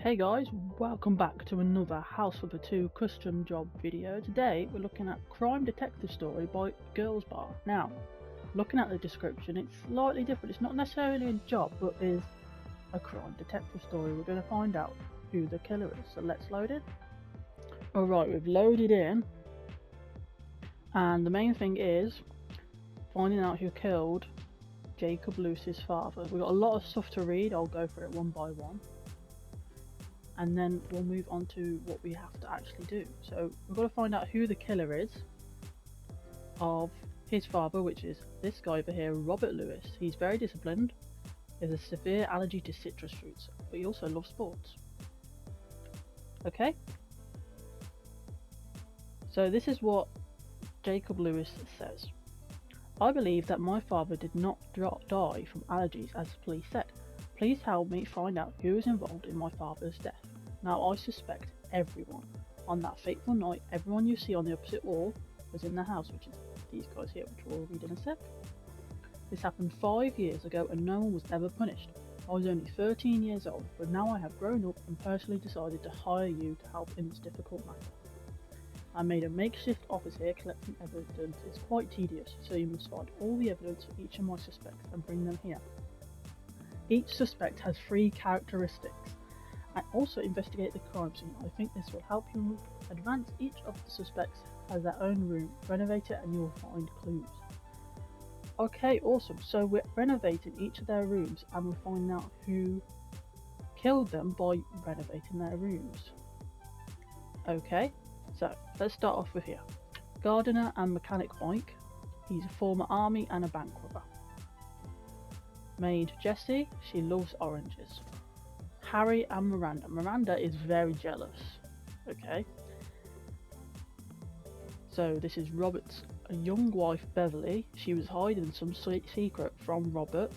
Hey guys, welcome back to another House for the Two custom job video. Today we're looking at Crime Detective Story by Girls Bar. Now, looking at the description, it's slightly different. It's not necessarily a job, but is a crime detective story. We're going to find out who the killer is. So let's load it. Alright, we've loaded in. And the main thing is finding out who killed Jacob Lewis's father. We've got a lot of stuff to read. I'll go through it one by one. And then we'll move on to what we have to actually do. So we've got to find out who the killer is of his father, which is this guy over here, Robert Lewis. He's very disciplined. He has a severe allergy to citrus fruits, but he also loves sports. Okay? So this is what Jacob Lewis says. I believe that my father did not die from allergies as the police said. Please help me find out who is involved in my father's death. Now I suspect everyone. On that fateful night, everyone you see on the opposite wall was in the house, which is these guys here, which we'll read in a sec. This happened 5 years ago and no one was ever punished. I was only 13 years old, but now I have grown up and personally decided to hire you to help in this difficult matter. I made a makeshift office here collecting evidence. It's quite tedious, so you must find all the evidence for each of my suspects and bring them here. Each suspect has 3 characteristics, and also investigate the crime scene. I think this will help you advance. Each of the suspects has their own room. Renovate it and you'll find clues. Okay, awesome. So we're renovating each of their rooms and we'll find out who killed them by renovating their rooms. Okay, so let's start off with here. Gardener and mechanic Mike. He's a former army and a bank robber. Maid Jessie, she loves oranges. Harry and Miranda. Miranda is very jealous. Okay. So this is Robert's young wife Beverly. She was hiding some secret from Robert.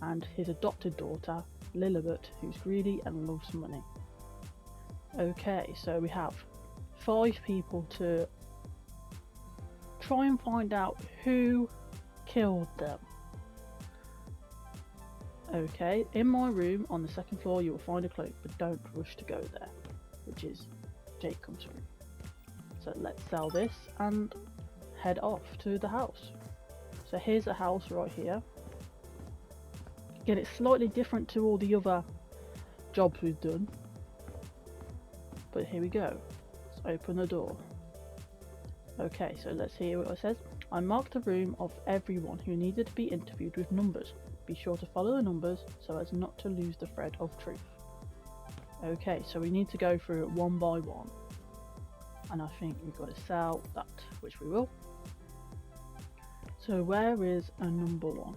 And his adopted daughter Lilibet, who's greedy and loves money. Okay, so we have 5 people to try and find out who killed them. Okay, in my room on the 2nd floor you will find a cloak, but don't rush to go there, which is Jacob's room. So let's sell this and head off to the house. So here's a house right here. Again, it's slightly different to all the other jobs we've done, but here we go. Let's open the door. Okay, so let's hear what it says. I marked the room of everyone who needed to be interviewed with numbers. Be sure to follow the numbers so as not to lose the thread of truth. Okay, so we need to go through it one by one. And I think we've got to sell that, which we will. So where is a number 1?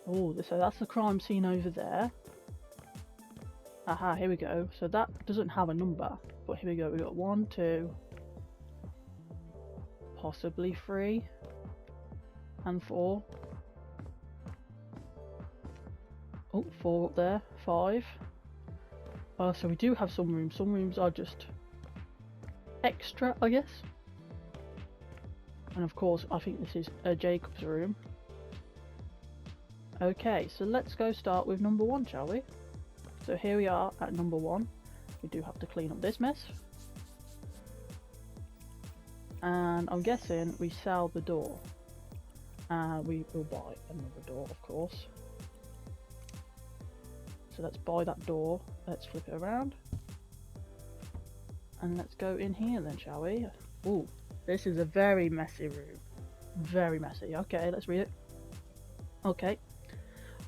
Oh, so that's the crime scene over there. Aha, here we go. So that doesn't have a number, but here we go. We've got 1, 2, possibly 3 and 4. Oh, 4 up there, 5. So we do have some rooms. Some rooms are just extra, I guess. And of course, I think this is Jacob's room. Okay, so let's go start with number 1, shall we? So here we are at number 1. We do have to clean up this mess. And I'm guessing we sell the door. We will buy another door, of course. So let's buy that door. Let's flip it around. And let's go in here then, shall we? Ooh, this is a very messy room. Very messy. Okay, let's read it. Okay.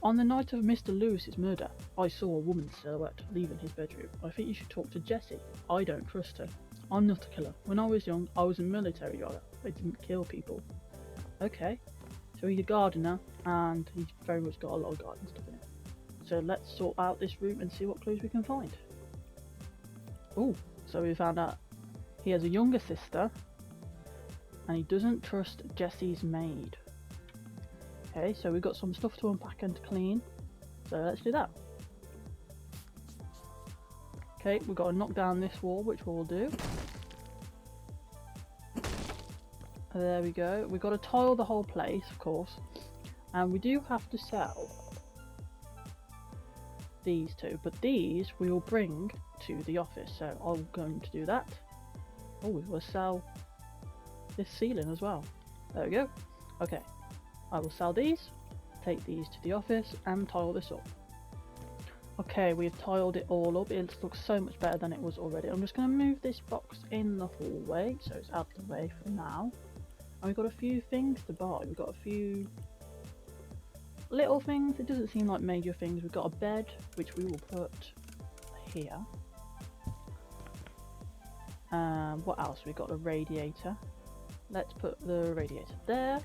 On the night of Mr. Lewis's murder, I saw a woman's silhouette leaving his bedroom. I think you should talk to Jessie. I don't trust her. I'm not a killer. When I was young, I was a military guy. I didn't kill people. Okay. So he's a gardener, and he's very much got a lot of garden stuff in it. So let's sort out this room and see what clues we can find. Oh, so we found out he has a younger sister, and he doesn't trust Jessie's maid. Okay, so we've got some stuff to unpack and to clean. So let's do that. Okay, we've got to knock down this wall, which we'll do. There we go. We've got to tile the whole place, of course. And we do have to sell these two, but these we will bring to the office, so I'm going to do that. Oh, we will sell this ceiling as well. There we go. Okay, I will sell these, take these to the office and tile this up. Okay, we've tiled it all up. It looks so much better than it was already. I'm just going to move this box in the hallway so it's out of the way for now. And we've got a few things to buy. We've got a few little things. It doesn't seem like major things. We've got a bed, which we will put here. What else? We've got a radiator. Let's put the radiator there.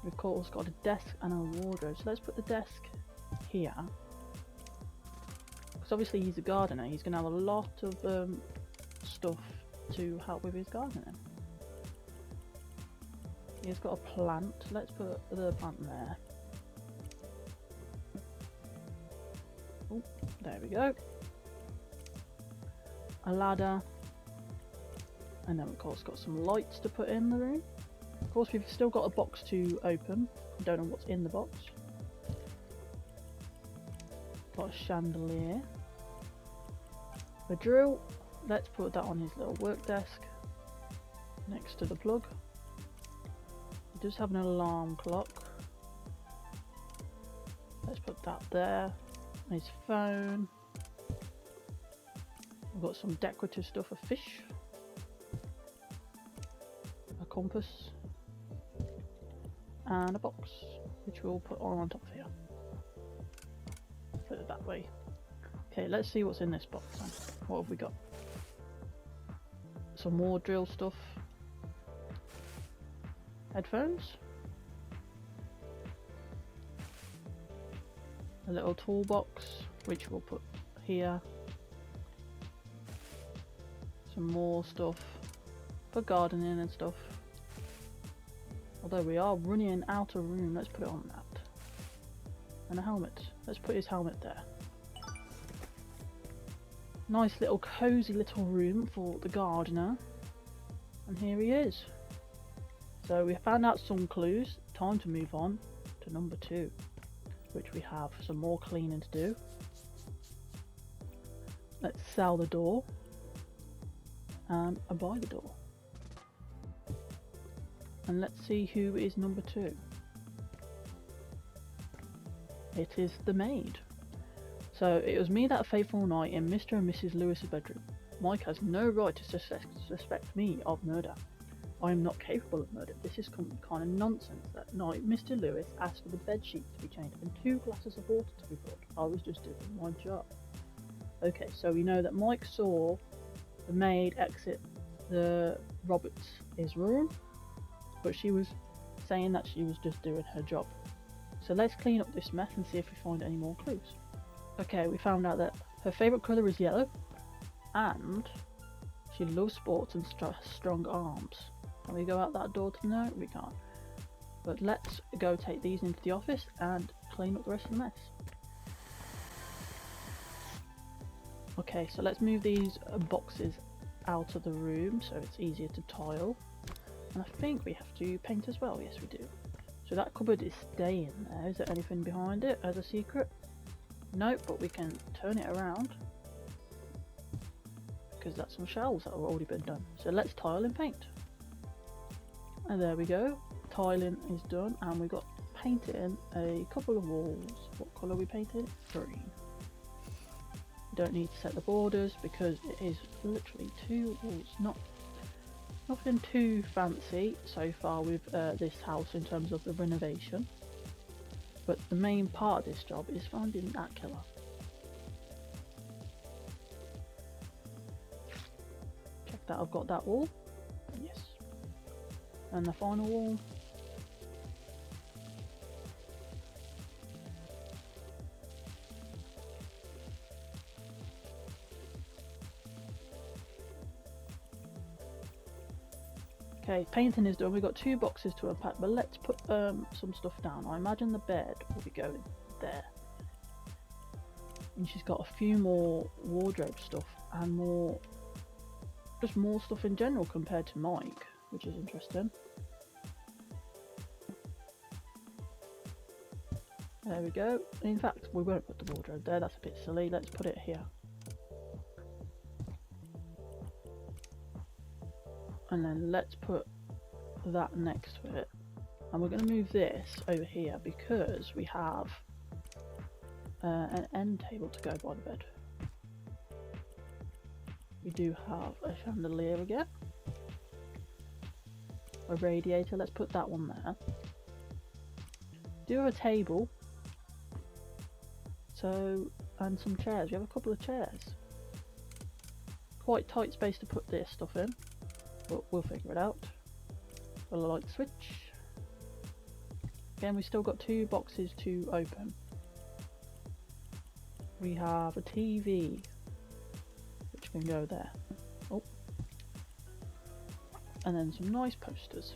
We've of course got a desk and a wardrobe. So let's put the desk here. Because obviously he's a gardener. He's going to have a lot of stuff to help with his gardening. He's got a plant. Let's put the plant there. Oh, there we go. A ladder. And then of course got some lights to put in the room. Of course we've still got a box to open. I don't know what's in the box. Got a chandelier. A drill. Let's put that on his little work desk. Next to the plug. He does have an alarm clock. Let's put that there. His phone. We've got some decorative stuff, a fish. A compass. And a box, which we'll put on top here. Put it that way. Okay, let's see what's in this box then. What have we got? Some more drill stuff. Headphones. A little toolbox, which we'll put here. Some more stuff for gardening and stuff. Although we are running out of room, let's put it on that. And a helmet. Let's put his helmet there. Nice little cozy little room for the gardener. And here he is. So we found out some clues. Time to move on to number 2, which we have some more cleaning to do. Let's sell the door and buy the door. And let's see who is number 2. It is the maid. So it was me that fateful night in Mr. and Mrs. Lewis's bedroom. Mike has no right to suspect me of murder. I am not capable of murder. This is kind of nonsense. That night, Mr. Lewis asked for the bed sheets to be changed and 2 glasses of water to be brought. I was just doing my job. Okay, so we know that Mike saw the maid exit the Roberts' room, but she was saying that she was just doing her job. So let's clean up this mess and see if we find any more clues. Okay, we found out that her favourite colour is yellow, and she loves sports and strong arms. Can we go out that door to no? We can't. But let's go take these into the office and clean up the rest of the mess. Okay, so let's move these boxes out of the room so it's easier to tile. And I think we have to paint as well. Yes, we do. So that cupboard is staying there. Is there anything behind it as a secret? Nope, but we can turn it around because that's some shelves that have already been done. So let's tile and paint. And there we go. Tiling is done, and we got painting a couple of walls. What colour we painted? Green. We don't need to set the borders because it is literally 2 walls. Nothing too fancy so far with this house in terms of the renovation. But the main part of this job is finding that killer. Check that I've got that wall. Yes. And the final wall. Okay, painting is done. We've got 2 boxes to unpack, but let's put some stuff down. I imagine the bed will be going there. And she's got a few more wardrobe stuff and just more stuff in general compared to Mike, which is interesting. There we go. In fact, we won't put the wardrobe there, that's a bit silly. Let's put it here. And then let's put that next to it. And we're going to move this over here because we have an end table to go by the bed. We do have a chandelier again. A radiator, let's put that one there. Do have a table. So, and some chairs. We have a couple of chairs. Quite tight space to put this stuff in, but we'll figure it out. A light switch. Again, we still got 2 boxes to open. We have a TV, which can go there. Oh. And then some nice posters.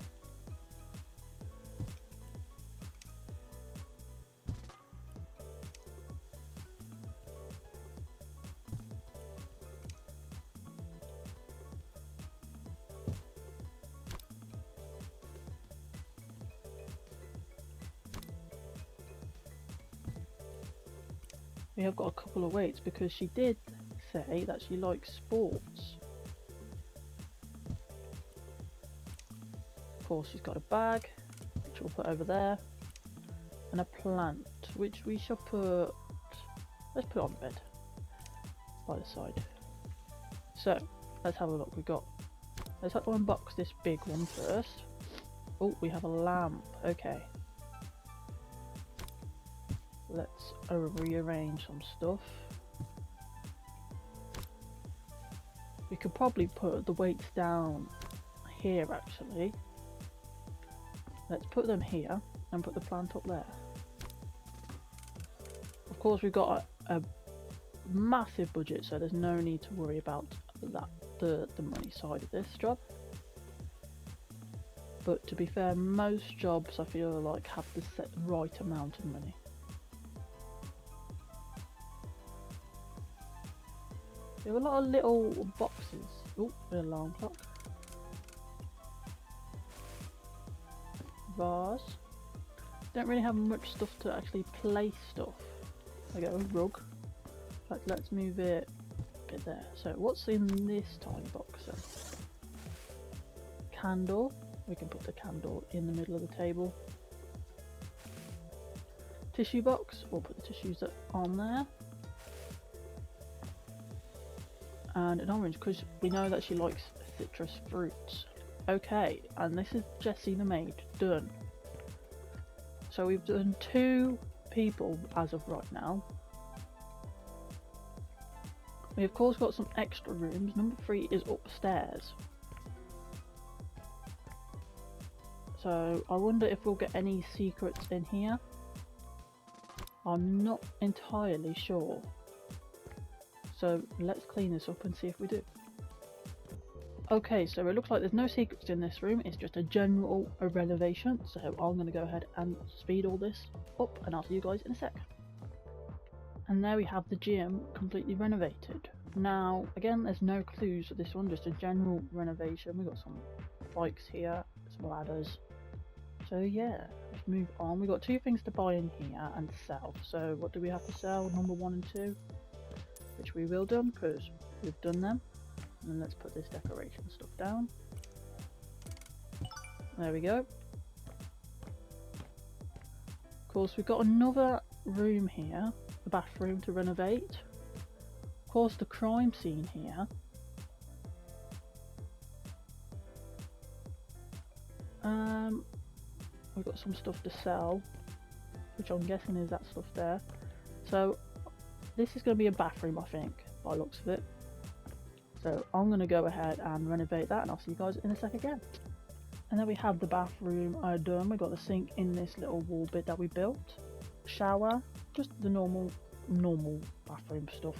We have got a couple of weights because she did say that she likes sports. Of course, she's got a bag, which we'll put over there, and a plant, which we shall put, let's put on the bed, by the side. So, let's have a look. Let's have to unbox this big one first. Oh, we have a lamp, okay. Let's rearrange some stuff. We could probably put the weights down here actually. Let's put them here and put the plant up there. Of course, we've got a massive budget, so there's no need to worry about that, the money side of this job. But to be fair, most jobs I feel like have the right amount of money. We have a lot of little boxes. Oh, an alarm clock. Vase. Don't really have much stuff to actually place stuff. There we go, a rug. Like, let's move it a bit there. So what's in this tiny box then? Candle. We can put the candle in the middle of the table. Tissue box. We'll put the tissues on there. And an orange, because we know that she likes citrus fruits. Okay, and this is Jessie the maid, done. So we've done 2 people as of right now. We of course got some extra rooms. Number 3 is upstairs. So I wonder if we'll get any secrets in here. I'm not entirely sure. So let's clean this up and see if we do. Okay, so it looks like there's no secrets in this room, it's just a general renovation. So I'm going to go ahead and speed all this up and I'll see you guys in a sec. And there we have the gym completely renovated. Now, again, there's no clues for this one, just a general renovation. We've got some bikes here, some ladders. So yeah, let's move on. We've got 2 things to buy in here and sell. So what do we have to sell? Number 1 and 2. Which we will do because we've done them. And let's put this decoration stuff down. There we go. Of course, we've got another room here, the bathroom to renovate. Of course, the crime scene here. We've got some stuff to sell, which I'm guessing is that stuff there. So this is going to be a bathroom, I think, by the looks of it. So I'm going to go ahead and renovate that and I'll see you guys in a sec again. And then we have the bathroom done. We've got the sink in this little wall bit that we built. Shower, just the normal bathroom stuff.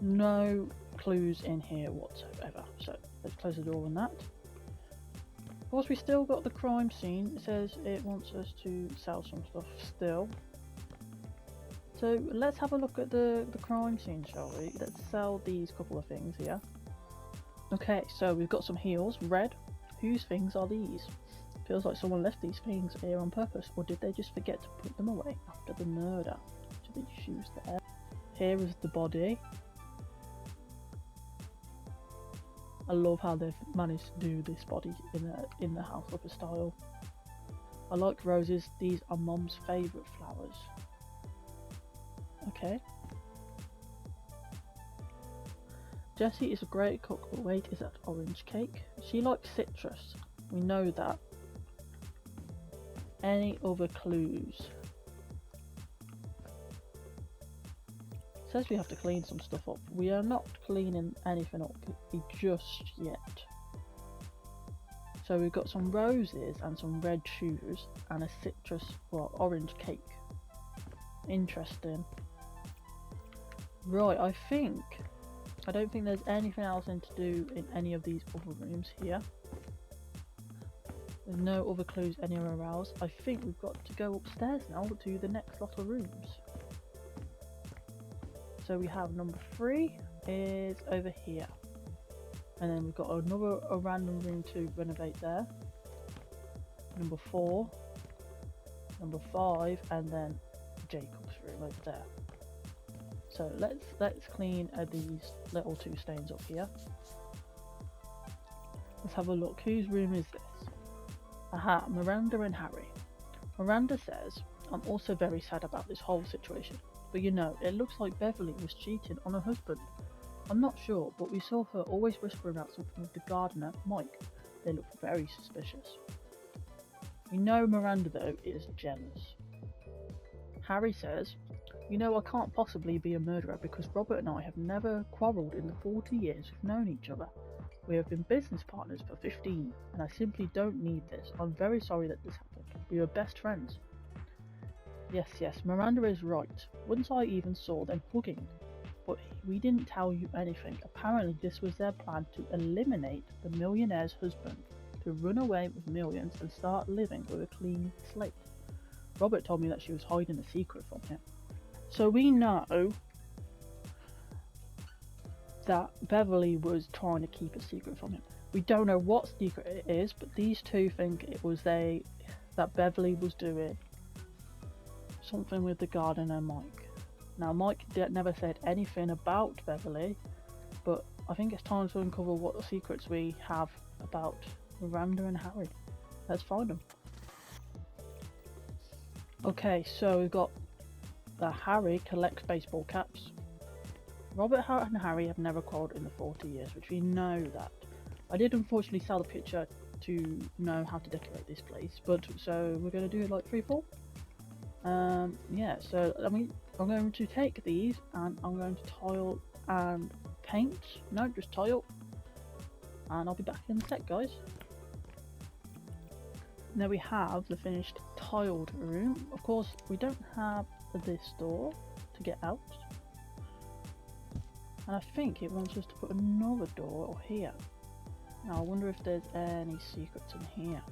No clues in here whatsoever. So let's close the door on that. Of course, we still got the crime scene. It says it wants us to sell some stuff still. So let's have a look at the crime scene, shall we? Let's sell these couple of things here. Okay, so we've got some heels, red. Whose things are these? Feels like someone left these things here on purpose, or did they just forget to put them away after the murder? Did they just use the air? Here is the body. I love how they've managed to do this body in the house look style. I like roses. These are Mom's favourite flowers. Okay. Jessie is a great cook, but wait, is that orange cake? She likes citrus. We know that. Any other clues? It says we have to clean some stuff up. We are not cleaning anything up just yet. So we've got some roses and some red shoes and a citrus or orange cake. Interesting. Right, I don't think there's anything else to do in any of these other rooms here. There's no other clues anywhere else. I think we've got to go upstairs now to the next lot of rooms. So we have number 3 is over here. And then we've got a random room to renovate there. Number 4. Number 5, and then Jacob's room over there. So let's clean these little 2 stains up here. Let's have a look. Whose room is this? Aha, Miranda and Harry. Miranda says, I'm also very sad about this whole situation. But you know, it looks like Beverly was cheating on her husband. I'm not sure, but we saw her always whispering about something with the gardener, Mike. They look very suspicious. We know Miranda, though, is jealous. Harry says, you know, I can't possibly be a murderer because Robert and I have never quarrelled in the 40 years we've known each other. We have been business partners for 15, and I simply don't need this. I'm very sorry that this happened. We were best friends. Yes, Miranda is right. Once I even saw them hugging. But we didn't tell you anything. Apparently this was their plan to eliminate the millionaire's husband, to run away with millions and start living with a clean slate. Robert told me that she was hiding a secret from him. So we know that Beverly was trying to keep a secret from him. We don't know what secret it is, but these two think it was that Beverly was doing something with the gardener Mike. Now Mike never said anything about Beverly, but I think it's time to uncover what secrets we have about Miranda and Harry. Let's find them. Okay, so we've got that Harry collects baseball caps. Robert and Harry have never quarrelled in the 40 years, which we know that. I did unfortunately sell the picture to know how to decorate this place, but so we're going to do it like 3-4. Yeah, so I mean, I'm going to take these and I'm going to tile and paint. No, just tile. And I'll be back in a sec, guys. Now we have the finished tiled room. Of course, we don't have this door to get out. And I think it wants us to put another door here. Now I wonder if there's any secrets in here.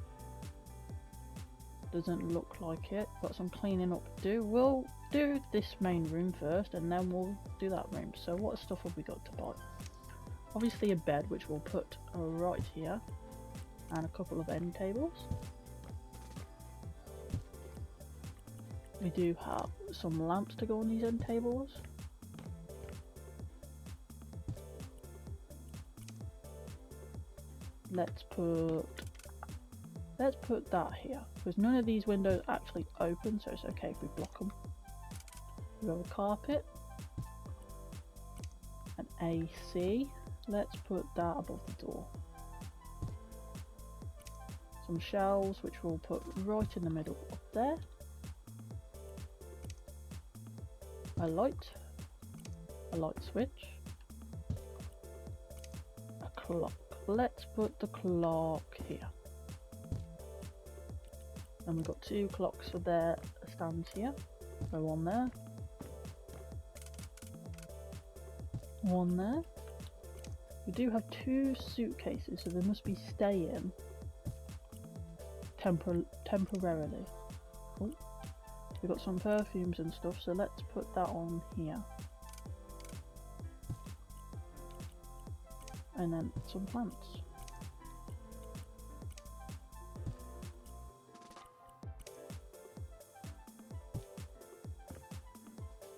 Doesn't look like it. Got some cleaning up to do. We'll do this main room first and then we'll do that room. So what stuff have we got to buy? Obviously a bed, which we'll put right here, and a couple of end tables. We do have some lamps to go on these end tables. Let's put that here, because none of these windows actually open, so it's okay if we block them. We have a carpet, an AC. Let's put that above the door. Some shelves, which we'll put right in the middle up there. A light switch, a clock. Let's put the clock here. And we've got 2 clocks for their stands here. So one there, one there. We do have 2 suitcases, so they must be staying temporarily. Oh. We've got some perfumes and stuff, so let's put that on here. And then some plants.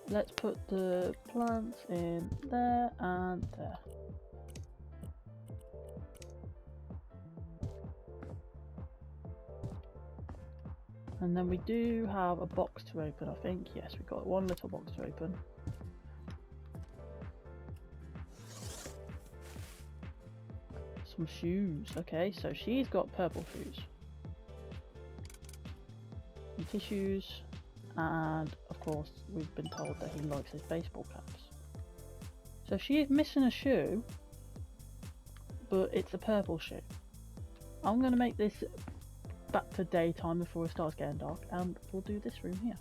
let's put the plants in there and there. And then we do have a box to open, I think. Yes, we've got one little box to open. Some shoes. Okay, so she's got purple shoes. Some tissues. And, of course, we've been told that he likes his baseball caps. So she is missing a shoe, but it's a purple shoe. I'm going to make this back to daytime before it starts getting dark, and we'll do this room here.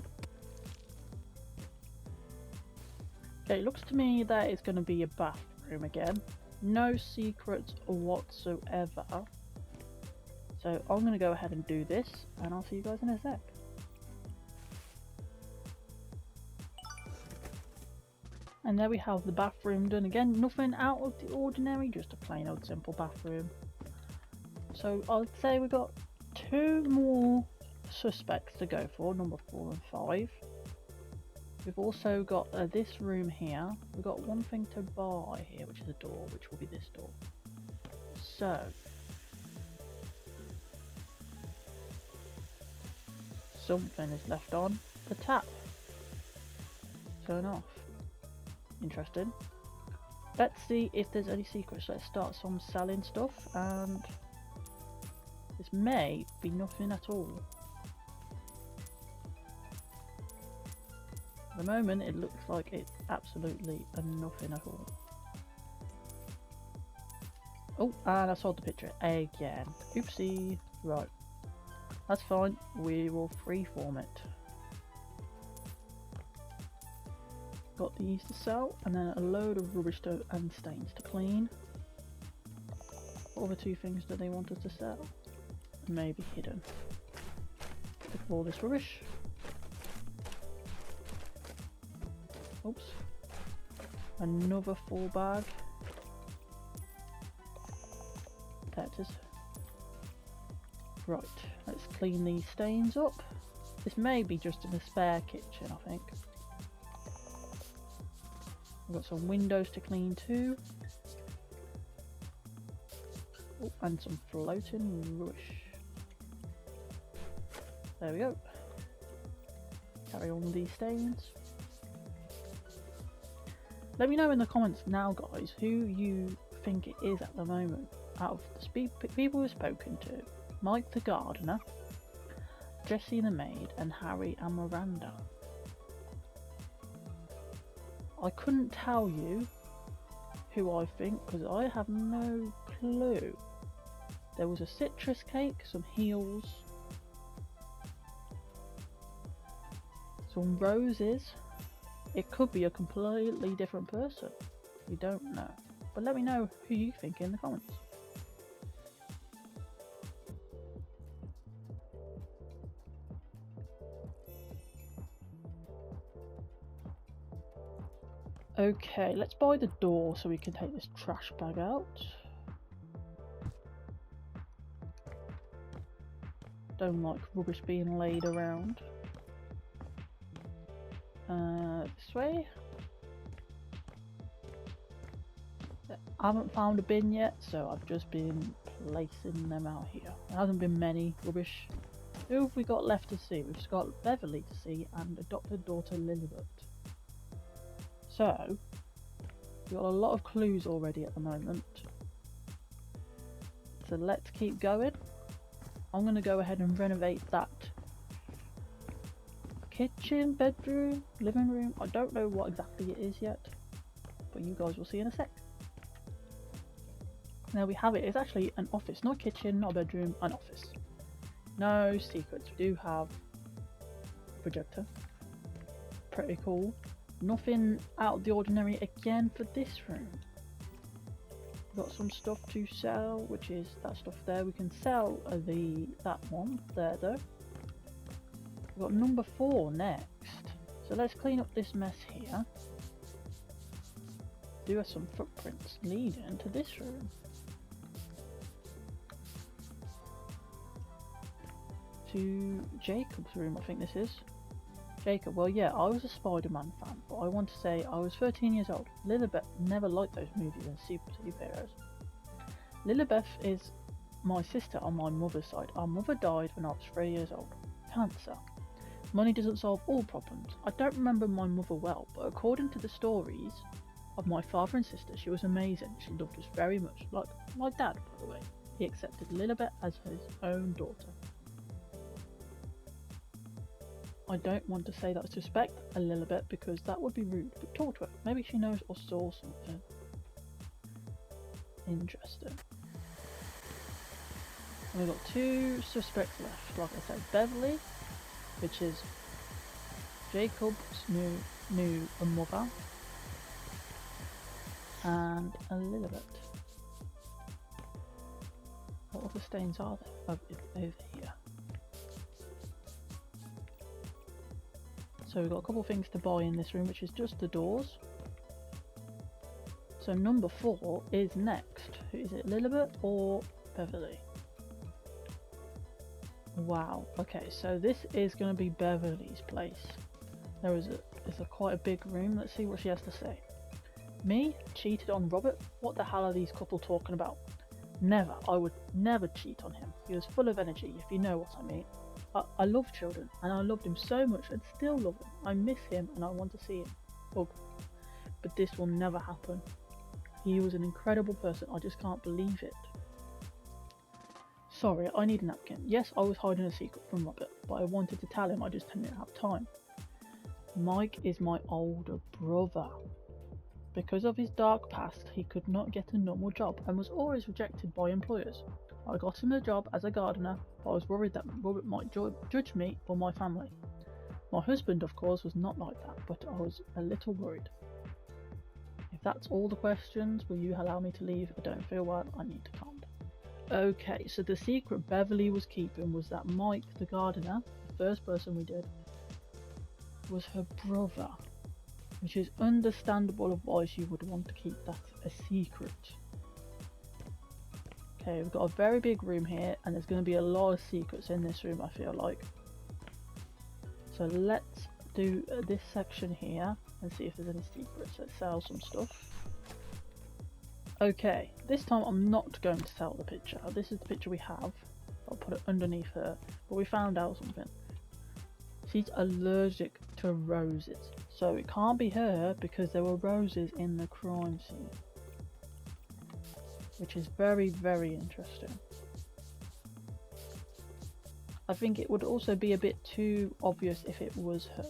Okay, it looks to me that it's going to be a bathroom again. No secrets whatsoever. So I'm going to go ahead and do this, and I'll see you guys in a sec. And there we have the bathroom done again. Nothing out of the ordinary, just a plain old simple bathroom. So I'd say we've got 2 more suspects to go for, number 4 and 5. We've also got this room here. We've got one thing to buy here, which is a door, which will be this door. So something is left on the tap. Turn off. Interesting. Let's see if there's any secrets. Let's start some selling stuff, and this may be nothing at all. At the moment it looks like it's absolutely nothing at all. Oh, and I saw the picture again. Oopsie. Right. That's fine. We will freeform it. Got these to sell, and then a load of rubbish and stains to clean. What other 2 things do they want us to sell? Maybe hidden. Look at all this rubbish. Oops. Another full bag. There it is. Right, let's clean these stains up. This may be just in a spare kitchen, I think. We've got some windows to clean too. Oh, and some floating rubbish. There we go. Carry on with these stains. Let me know in the comments now, guys, who you think it is at the moment. Out of the people we've spoken to, Mike the gardener, Jessie the maid, and Harry and Miranda. I couldn't tell you who I think because I have no clue. There was a citrus cake, some heels, some roses. It could be a completely different person. We don't know. But let me know who you think in the comments. Okay, let's buy the door so we can take this trash bag out. Don't like rubbish being laid around. This way. I haven't found a bin yet, so I've just been placing them out here. There hasn't been many rubbish. Who have we got left to see? We've got Beverly to see and adopted daughter Lilibet. So, we've got a lot of clues already at the moment. So let's keep going. I'm going to go ahead and renovate that kitchen, bedroom, living room. I don't know what exactly it is yet, but you guys will see in a sec. There we have it. It's actually an office, not a kitchen, not a bedroom, an office. No secrets. We do have a projector. Pretty cool. Nothing out of the ordinary again for this room. We've got some stuff to sell, which is that stuff there. We can sell that one there though. We've got number 4 next. So let's clean up this mess here. Do us some footprints leading to this room. To Jacob's room, I think this is. Jacob, well yeah, I was a Spider-Man fan, but I want to say I was 13 years old. Lilibeth never liked those movies and superheroes. Lilibeth is my sister on my mother's side. Our mother died when I was 3 years old. Cancer. Money doesn't solve all problems. I don't remember my mother well, but according to the stories of my father and sister, she was amazing. She loved us very much, like my dad, by the way. He accepted Lilibeth as his own daughter. I don't want to say that I suspect a Lilibeth because that would be rude, but talk to her. Maybe she knows or saw something. Interesting. And we've got 2 suspects left. Like I said, Beverly, which is Jacob's new mother, and a Lilibeth. What other stains are there? Oh, over here. So we've got a couple of things to buy in this room, which is just the doors. So number 4 is next. Who is it, Lilibeth or Beverly? Wow. Okay, so this is going to be Beverly's place. It's quite a big room. Let's see what she has to say. Me? Cheated on Robert? What the hell are these couple talking about? Never. I would never cheat on him. He was full of energy, if you know what I mean. I love children, and I loved him so much and still love him. I miss him and I want to see him. Oh, but this will never happen. He was an incredible person. I just can't believe it. Sorry, I need a napkin. Yes, I was hiding a secret from Robert, but I wanted to tell him, I just didn't have time. Mike is my older brother. Because of his dark past, he could not get a normal job and was always rejected by employers. I got him a job as a gardener, but I was worried that Robert might judge me or my family. My husband, of course, was not like that, but I was a little worried. If that's all the questions, will you allow me to leave? If I don't feel well, I need to calm down. Okay, so the secret Beverly was keeping was that Mike, the gardener, the first person we did, was her brother, which is understandable of why she would want to keep that a secret. Okay, we've got a very big room here, and there's going to be a lot of secrets in this room, I feel like. So let's do this section here and see if there's any secrets. Let's sell some stuff. Okay, this time I'm not going to sell the picture. This is the picture we have. I'll put it underneath her, but we found out something. She's allergic to roses, so it can't be her because there were roses in the crime scene. Which is very, very interesting. I think it would also be a bit too obvious if it was her.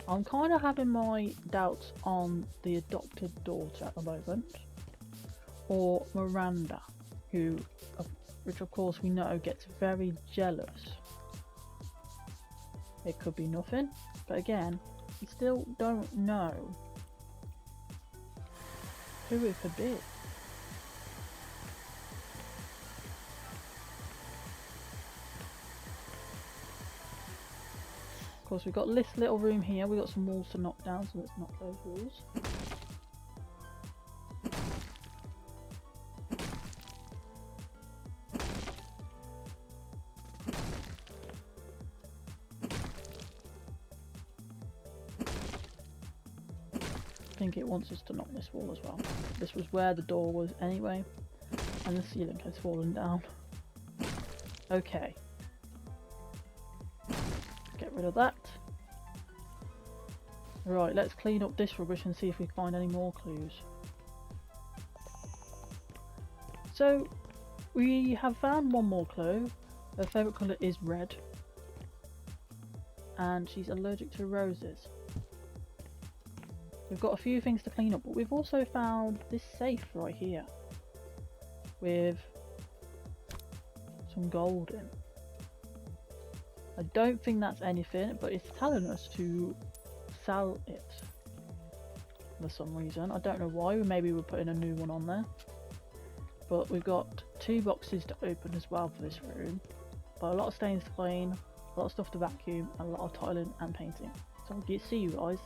I'm kind of having my doubts on the adopted daughter at the moment, or Miranda, which of course we know gets very jealous. It could be nothing, but again, we still don't know who it could be. Of course, we've got this little room here. We've got some walls to knock down, so let's knock those walls. I think it wants us to knock this wall as well. This was where the door was anyway, and the ceiling has fallen down. Okay. Get rid of that. Right, let's clean up this rubbish and see if we can find any more clues. So, we have found one more clue. Her favourite colour is red. And she's allergic to roses. We've got a few things to clean up, but we've also found this safe right here. With some gold in. I don't think that's anything, but it's telling us to sell it for some reason. I don't know why. Maybe we're putting a new one on there. But we've got 2 boxes to open as well for this room. But a lot of stains to clean, a lot of stuff to vacuum, and a lot of tiling and painting. So I'll see you guys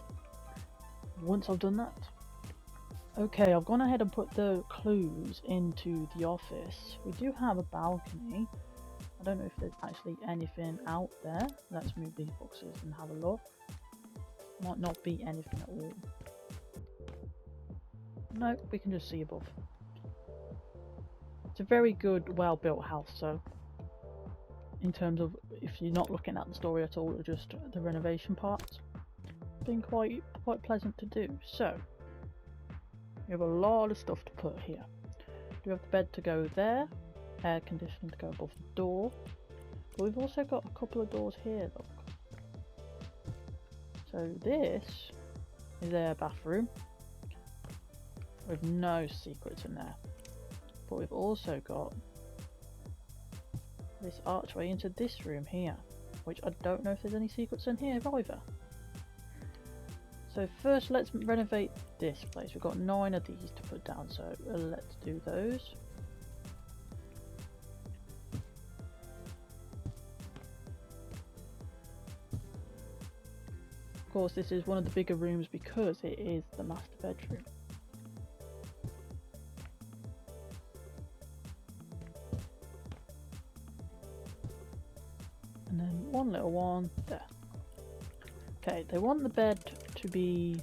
once I've done that. Okay, I've gone ahead and put the clues into the office. We do have a balcony. I don't know if there's actually anything out there. Let's move these boxes and have a look. Might not be anything at all. No, we can just see above. It's a very good, well-built house, so in terms of if you're not looking at the story at all, or just the renovation parts, it's been quite pleasant to do. So we have a lot of stuff to put here. We have the bed to go there, air conditioning to go above the door, but we've also got a couple of doors here, look. So this is their bathroom with no secrets in there, but we've also got this archway into this room here, which I don't know if there's any secrets in here either. So first let's renovate this place. We've got 9 of these to put down, so let's do those. Of course, this is one of the bigger rooms because it is the master bedroom. And then one little one there. Okay, they want the bed to be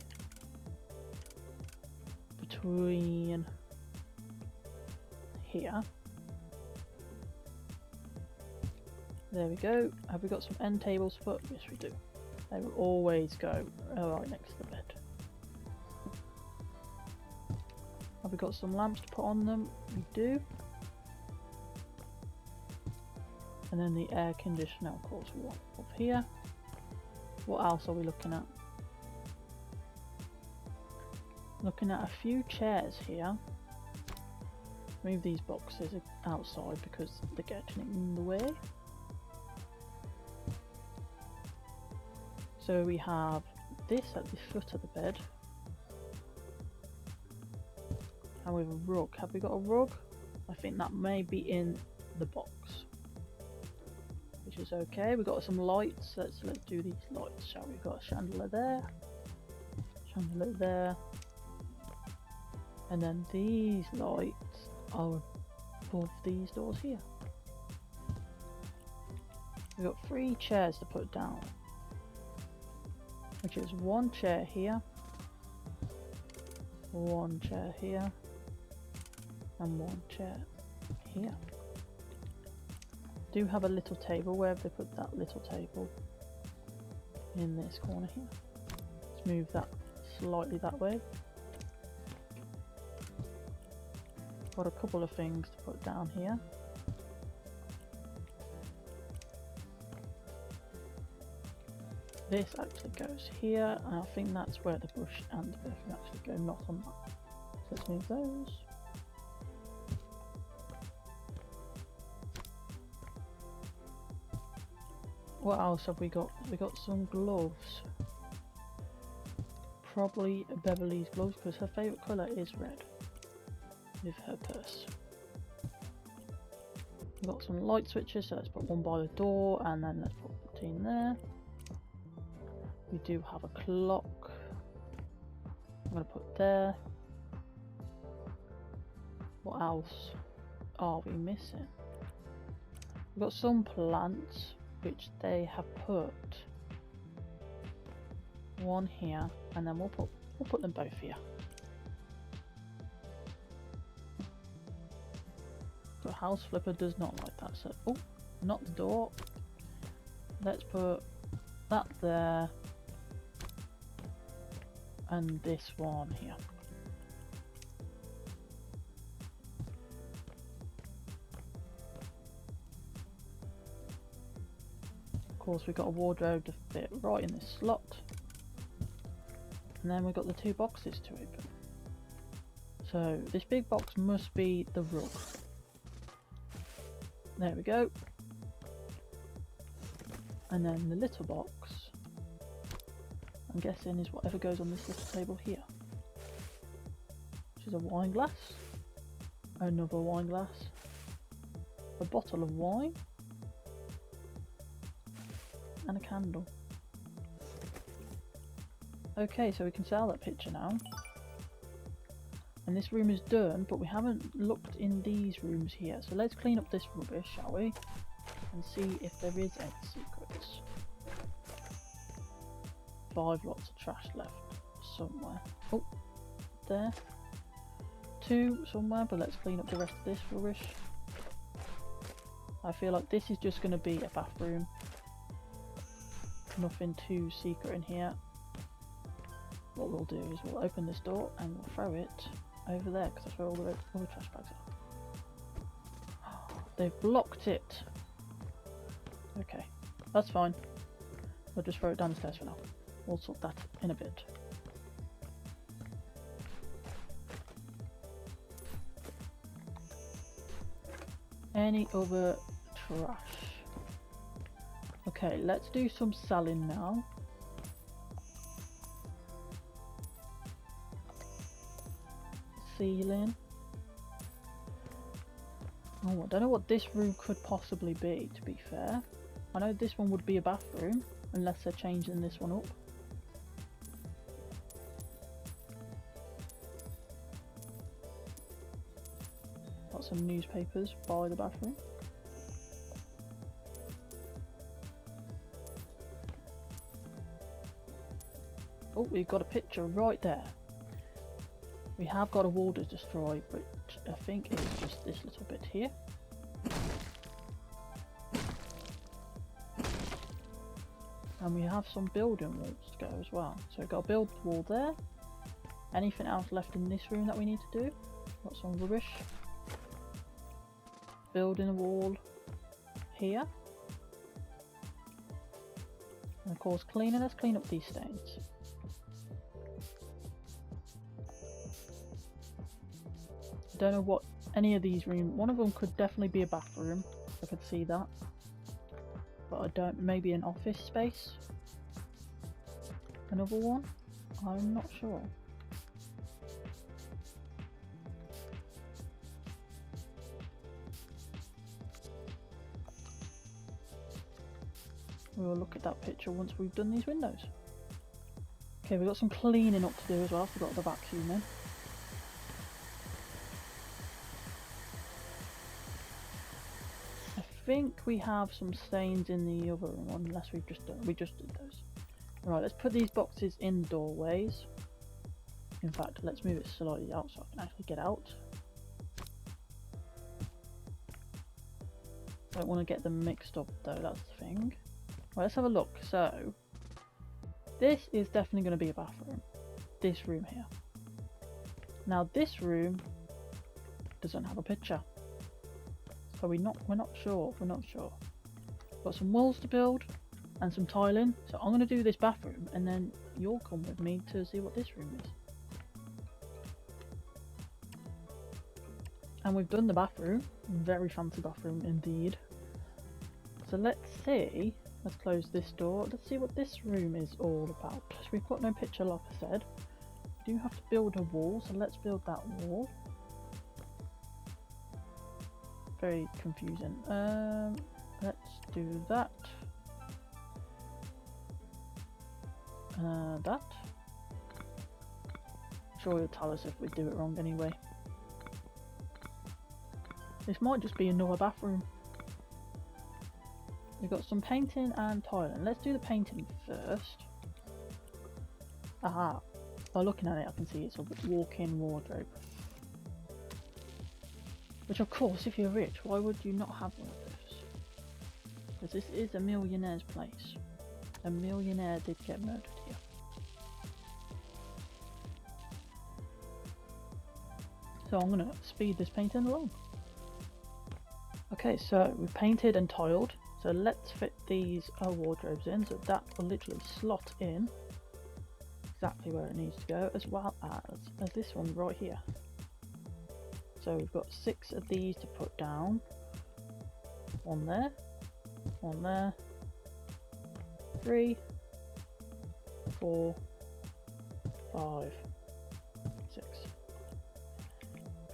between here. There we go. Have we got some end tables to put? Yes, we do. They will always go right next to the bed. Have we got some lamps to put on them? We do. And then the air conditioner, of course, we want up here. What else are we looking at? Looking at a few chairs here. Move these boxes outside because they're getting in the way. So we have this at the foot of the bed. And we have a rug. Have we got a rug? I think that may be in the box. Which is okay. We've got some lights. Let's do these lights, shall we? We've got a chandelier there. Chandelier there. And then these lights are above these doors here. We've got 3 chairs to put down. Which is 1 chair here, 1 chair here, and 1 chair here. Do have a little table. Where have they put that little table? In this corner here. Let's move that slightly that way. Got a couple of things to put down here. This actually goes here, and I think that's where the bush and the perfume actually go, not on that. So let's move those. What else have we got? We got some gloves. Probably Beverly's gloves because her favourite colour is red with her purse. We've got some light switches, so let's put one by the door and then let's put the routine there. We do have a clock. I'm going to put there. What else are we missing? We've got some plants which they have put one here, and then we'll put them both here. So House Flipper does not like that, so oh, not the door. Let's put that there. And this one here. Of course, we've got a wardrobe to fit right in this slot. And then we've got the 2 boxes to open. So this big box must be the rug. There we go. And then the little box, I'm guessing, is whatever goes on this little table here. Which is a wine glass, another wine glass, a bottle of wine, and a candle. Okay, so we can sell that picture now. And this room is done, but we haven't looked in these rooms here. So let's clean up this rubbish, shall we? and see if there is any secrets. 5 lots of trash left somewhere. Oh, there. 2 somewhere, but let's clean up the rest of this rubbish. I feel like this is just going to be a bathroom. Nothing too secret in here. What we'll do is we'll open this door and we'll throw it over there, because that's where all the trash bags are. They've blocked it. Okay, that's fine. We'll just throw it down the stairs for now. We'll sort that in a bit. Any other trash? Okay, let's do some selling now. Ceiling. Oh, I don't know what this room could possibly be, to be fair. I know this one would be a bathroom, unless they're changing this one up. Got some newspapers by the bathroom. Oh, we've got a picture right there. We have got a wall to destroy, which I think is just this little bit here. And we have some building walls to go as well. So we've got a build wall there. Anything else left in this room that we need to do? Got some rubbish. Building a wall here. And of course cleaning. Let's clean up these stains. Don't know what any of these rooms. One of them could definitely be a bathroom. I could see that, but I don't. Maybe an office space. Another one. I'm not sure. We'll look at that picture once we've done these windows. Okay, we've got some cleaning up to do as well. Forgot the vacuum in. I think we have some stains in the other room, unless we just did those. Right, let's put these boxes in doorways. In fact, let's move it slightly out so I can actually get out. Don't want to get them mixed up though, that's the thing. Right, let's have a look. So this is definitely going to be a bathroom. This room here. Now this room doesn't have a picture. So we're not sure. Got some walls to build and some tiling. So I'm going to do this bathroom and then you'll come with me to see what this room is. And we've done the bathroom. Very fancy bathroom indeed. So let's see. Let's close this door. Let's see what this room is all about. So we've got no picture like I said. We do have to build a wall, so let's build that wall. Very confusing. Let's do that. That. I'm sure you'll tell us if we do it wrong anyway. This might just be another bathroom. We've got some painting and tiling. Let's do the painting first. Aha! By looking at it I can see it's a walk-in wardrobe. Which of course, if you're rich, why would you not have one of those? Because this is a millionaire's place. A millionaire did get murdered here. So I'm going to speed this painting along. Okay, so we've painted and tiled. So let's fit these wardrobes in. So that will literally slot in exactly where it needs to go, as well as this one right here. So we've got 6 of these to put down. One there, 3, 4, 5, 6.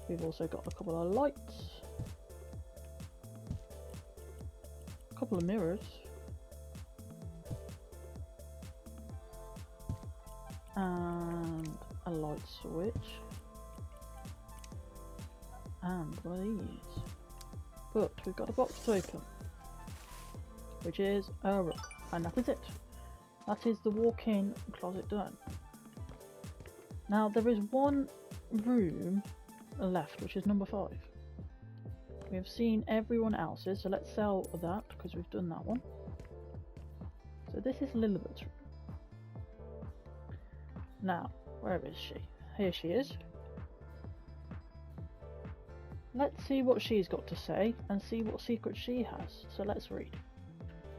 We've also got a couple of lights, a couple of mirrors, and a light switch. And one of these. But we've got a box to open. which is a room. And that is it. That is the walk-in closet done. Now there is one room left, which is number 5. We have seen everyone else's, so let's sell that because we've done that one. So this is Lilibet's room. Now, where is she? Here she is. Let's see what she's got to say and see what secrets she has. So let's read.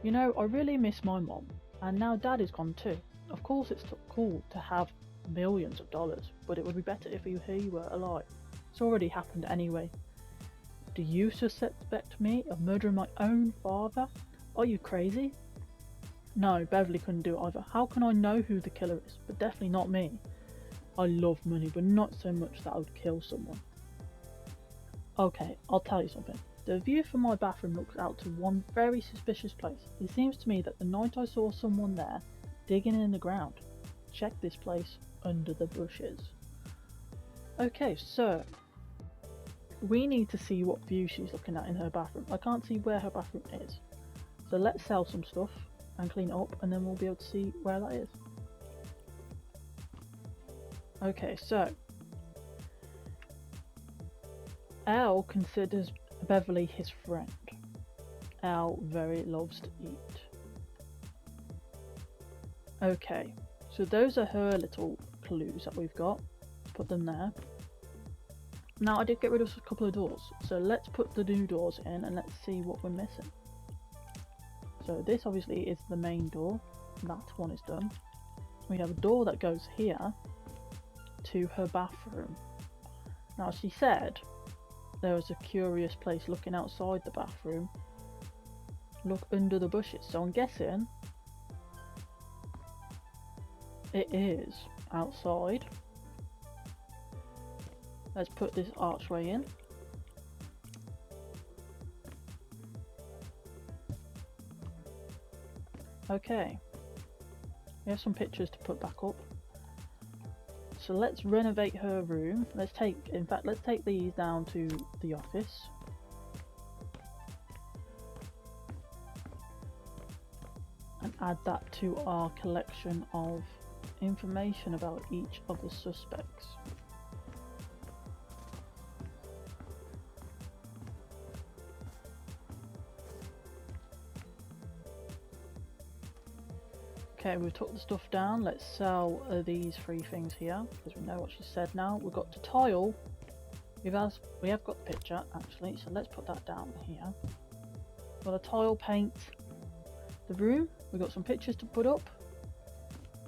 You know, I really miss my mom, and now Dad is gone too. Of course it's cool to have millions of dollars, but it would be better if he were alive. It's already happened anyway. Do you suspect me of murdering my own father? Are you crazy? No, Beverly couldn't do it either. How can I know who the killer is? But definitely not me. I love money, but not so much that I would kill someone. Okay, I'll tell you something. The view from my bathroom looks out to one very suspicious place. It seems to me that the night I saw someone there digging in the ground. Check this place under the bushes. Okay, so we need to see what view she's looking at in her bathroom. I can't see where her bathroom is. So let's sell some stuff and clean it up, and then we'll be able to see where that is. Okay, so Al considers Beverly his friend. Al very loves to eat. Okay, so those are her little clues that we've got. Let's put them there. Now I did get rid of a couple of doors, so let's put the new doors in and let's see what we're missing. So this obviously is the main door. That one is done. We have a door that goes here to her bathroom. Now she said there was a curious place looking outside the bathroom. Look under the bushes. So I'm guessing it is outside. Let's put this archway in. Okay. We have some pictures to put back up. So let's renovate her room. Let's take these down to the office. And add that to our collection of information about each of the suspects. Okay, we've took the stuff down. Let's sell these 3 things here because we know what she said now. We've got the tile. We have got the picture actually, so let's put that down here. Got a tile, paint the room. We've got some pictures to put up,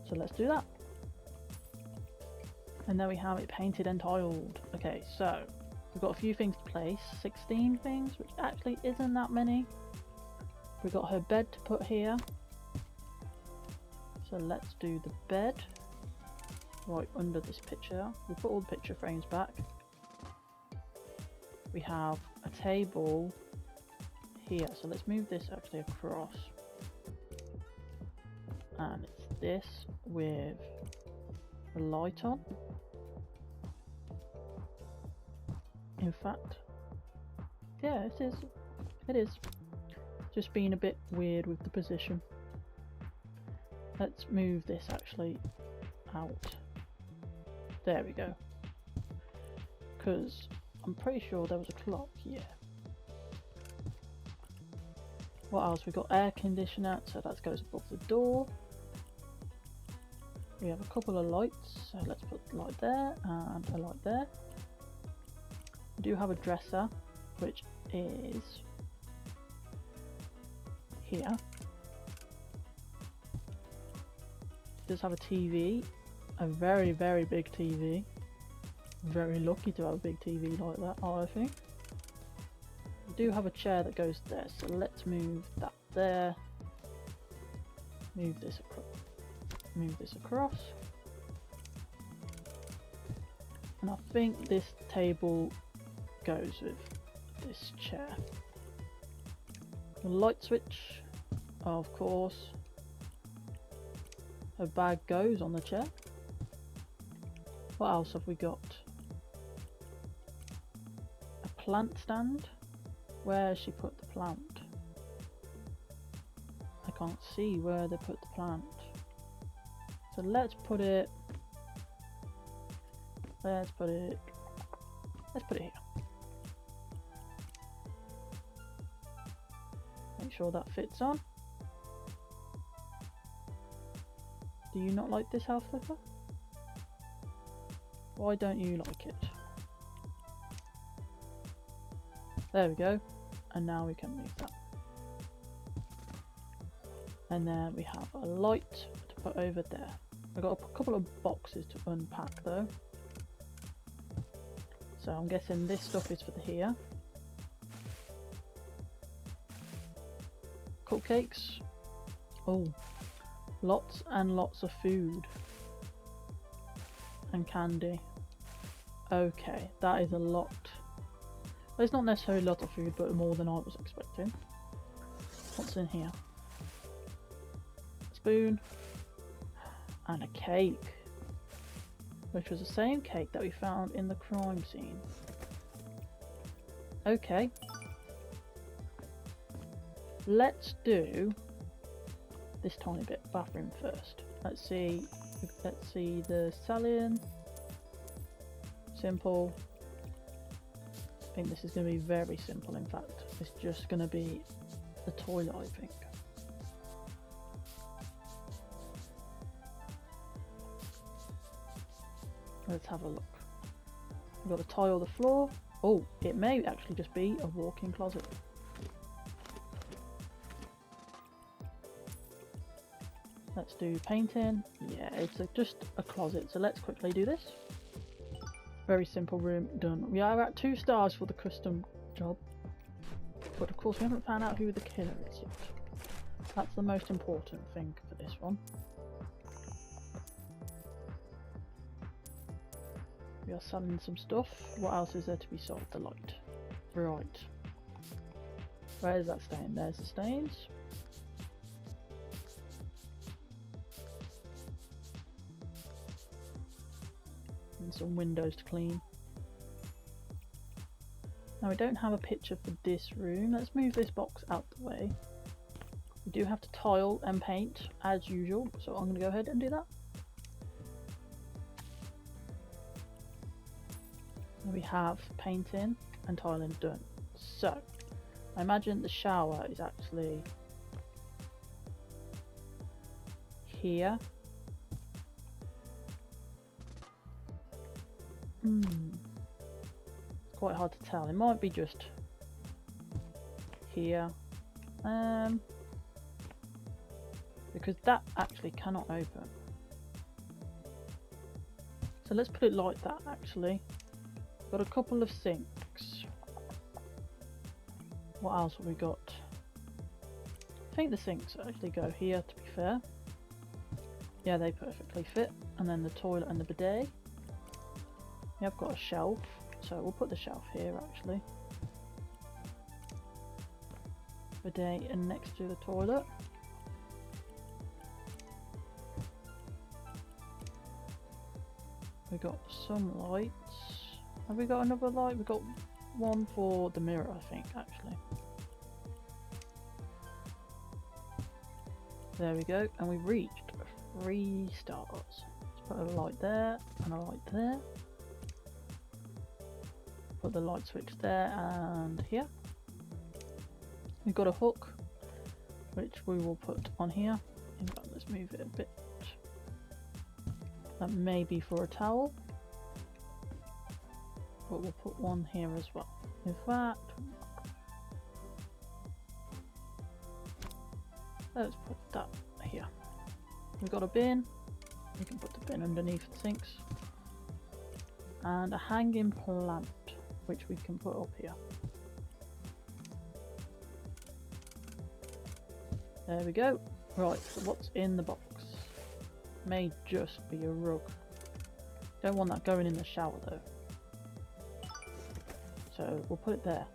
so let's do that. And there we have it, painted and tiled. Okay, so we've got a few things to place. 16 things, which actually isn't that many. We've got her bed to put here. So let's do the bed right under this picture. We put all the picture frames back. We have a table here, so let's move this actually across. And it's this with a light on. In fact, yeah, it is. It is. Just being a bit weird with the position. Let's move this actually out. There we go. Because I'm pretty sure there was a clock here. What else? We've got air conditioner, so that goes above the door. We have a couple of lights, so let's put a light there and a light there. We do have a dresser, which is here. Does have a TV, a very, very big TV. Very lucky to have a big TV like that, I think. We do have a chair that goes there, so let's move that there. Move this across. And I think this table goes with this chair. The light switch, of course. A bag goes on the chair. What else have we got? A plant stand. Where has she put the plant? can't see where they put the plant. So let's put it here. Make sure that fits on. Do you not like this house flipper? Why don't you like it? There we go. And now we can move that. And then we have a light to put over there. I've got a couple of boxes to unpack though. So I'm guessing this stuff is for here. Cupcakes. Oh, lots and lots of food. And candy. Okay, that is a lot. Well, it's not necessarily a lot of food, but more than I was expecting. What's in here? Spoon. And a cake. Which was the same cake that we found in the crime scene. Okay. Let's do this tiny bit, bathroom first. Let's see the salon. Simple. I think this is going to be very simple, in fact. It's just going to be the toilet, I think. Let's have a look. We've got to tile the floor. Oh, it may actually just be a walk-in closet. Let's do painting. Yeah, it's just a closet, so let's quickly do this. Very simple room, done. We are at 2 stars for the custom job, but of course we haven't found out who the killer is yet. That's the most important thing for this one. We are selling some stuff. What else is there to be sold? The light. Right. Where is that stain? There's the stains. And some windows to clean. Now we don't have a picture for this room. Let's move this box out the way. We do have to tile and paint as usual, so I'm going to go ahead and do that. And we have painting and tiling done. So I imagine the shower is actually here. It's quite hard to tell. It might be just here. Because that actually cannot open. So let's put it like that actually. Got a couple of sinks. What else have we got? I think the sinks actually go here, to be fair. Yeah, they perfectly fit. And then the toilet and the bidet. Yeah, I've got a shelf, so we'll put the shelf here actually. Bidet and next to the toilet. We got some lights. Have we got another light? We've got one for the mirror, I think, actually. There we go, and we've reached 3 stars. Let's put a light there and a light there. Put the light switch there and here. We've got a hook, which we will put on here. In fact, let's move it a bit. That may be for a towel. But we'll put one here as well. In fact, let's put that here. We've got a bin. We can put the bin underneath the sinks. And a hanging plant, which we can put up here. There we go. Right, so what's in the box? May just be a rug. Don't want that going in the shower though. So we'll put it there.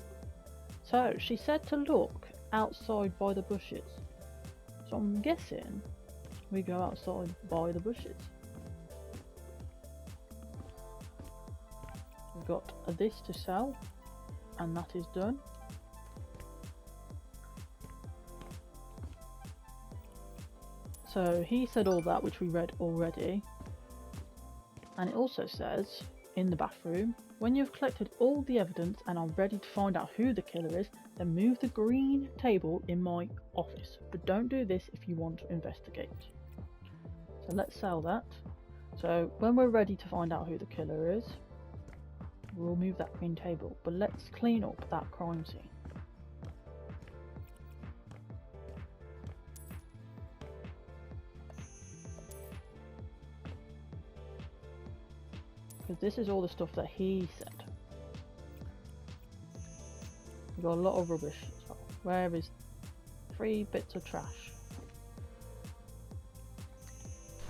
So she said to look outside by the bushes. So I'm guessing we go outside by the bushes. We've got this to sell, and that is done. So he said all that, which we read already. And it also says, in the bathroom, when you've collected all the evidence and are ready to find out who the killer is, then move the green table in my office. But don't do this if you want to investigate. So let's sell that. So when we're ready to find out who the killer is, we'll move that green table. But let's clean up that crime scene. Because this is all the stuff that he said. We've got a lot of rubbish as well. Where is 3 bits of trash?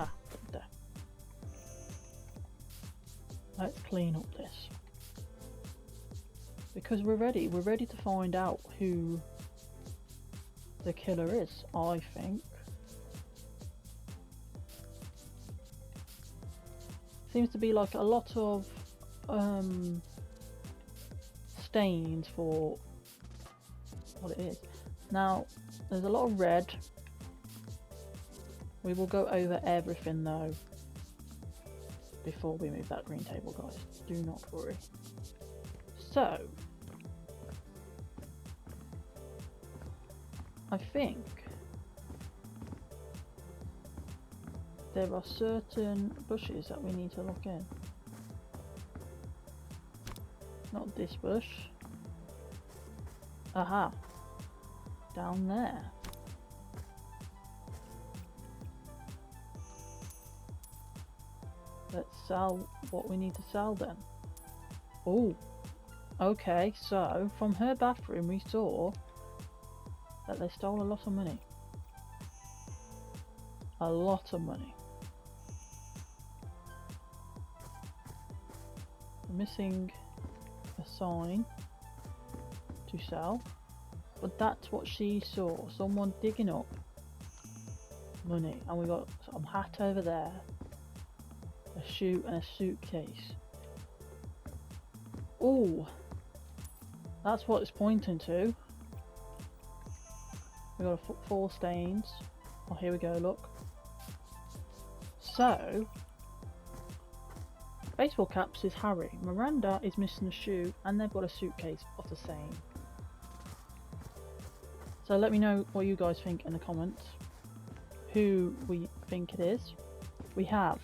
Ah, there. Let's clean up this. Because we're ready to find out who the killer is, I think. Seems to be like a lot of stains for what it is. Now, there's a lot of red. We will go over everything though before we move that green table, guys. Do not worry. So, I think there are certain bushes that we need to look in. Not this bush. Aha. Down there. Let's sell what we need to sell then. Oh. Okay, so from her bathroom we saw that they stole a lot of money. A lot of money. Missing a sign to sell, but that's what she saw. Someone digging up money, and we got some hat over there, a shoe and a suitcase. Oh, that's what it's pointing to. We got a footfall stains. Oh, here we go, look. So baseball caps is Harry, Miranda is missing a shoe, and they've got a suitcase of the same. So let me know what you guys think in the comments, who we think it is. We have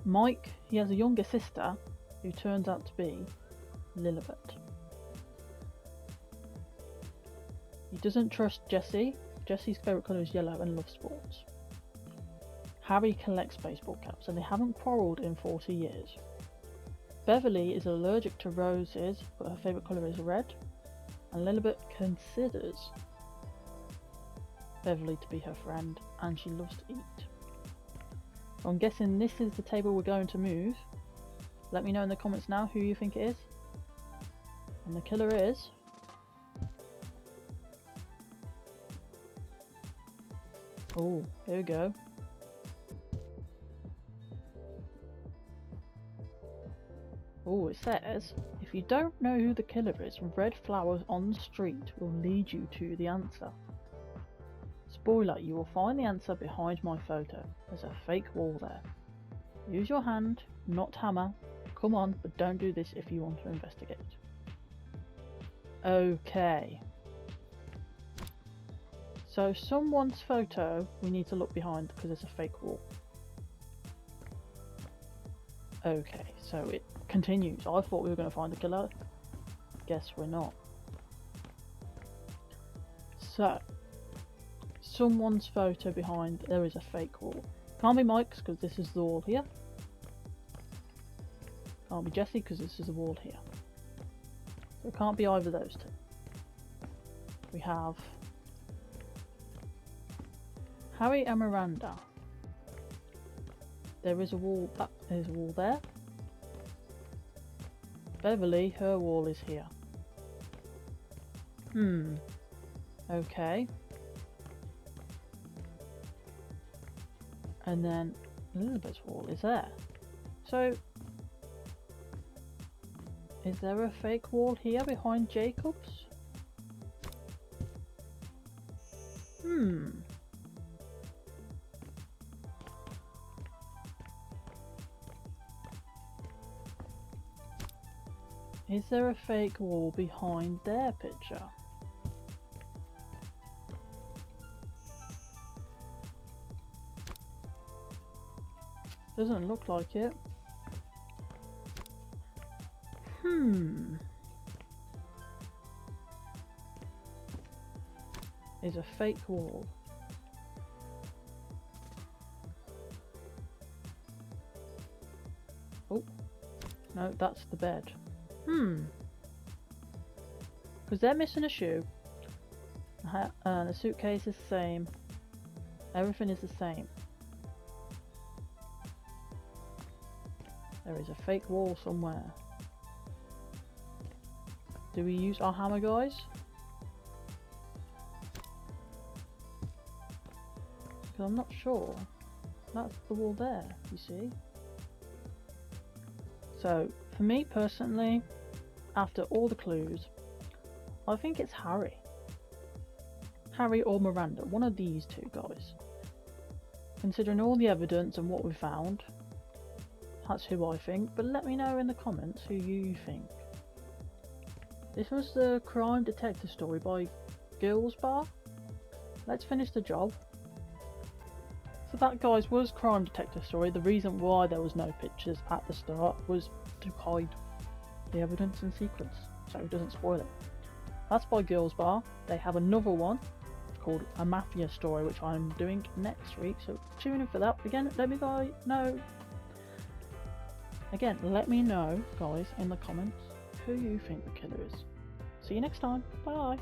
Mike, he has a younger sister who turns out to be Lilibet. He doesn't trust Jessie. Jessie's favourite colour is yellow and loves sports. Harry collects baseball caps and they haven't quarrelled in 40 years. Beverly is allergic to roses, but her favourite colour is red. And Lilibet considers Beverly to be her friend, and she loves to eat. So I'm guessing this is the table we're going to move. Let me know in the comments now who you think it is. And the killer is... oh, here we go. Oh, it says, if you don't know who the killer is, red flowers on the street will lead you to the answer. Spoiler, you will find the answer behind my photo. There's a fake wall there. Use your hand, not hammer. Come on, but don't do this if you want to investigate. Okay. So someone's photo we need to look behind because there's a fake wall. Okay, so it continues. I thought we were going to find the killer. Guess we're not. So, someone's photo behind, there is a fake wall. Can't be Mike's because this is the wall here. Can't be Jessie because this is the wall here. So it can't be either of those two. We have Harry and Miranda. There is a wall, that is a wall there. Beverly, her wall is here. Okay. And then Elizabeth's wall is there. So, is there a fake wall here behind Jacob's? Is there a fake wall behind their picture? Doesn't look like it. Is a fake wall. Oh, no, that's the bed. Because they're missing a shoe. The suitcase is the same. Everything is the same. There is a fake wall somewhere. Do we use our hammer, guys? Because I'm not sure. That's the wall there, you see. So, for me personally, after all the clues, I think it's Harry. Harry or Miranda, one of these two guys. Considering all the evidence and what we found, that's who I think, but let me know in the comments who you think. This was the crime detective story by Girls Bar. Let's finish the job. So that, guys, was crime detective story. The reason why there was no pictures at the start was to hide the evidence and sequence, so it doesn't spoil it. That's by Girls Bar. They have another one called A Mafia Story, which I'm doing next week, so tune in for that. Again, let me know. Again, let me know, guys, in the comments who you think the killer is. See you next time. Bye.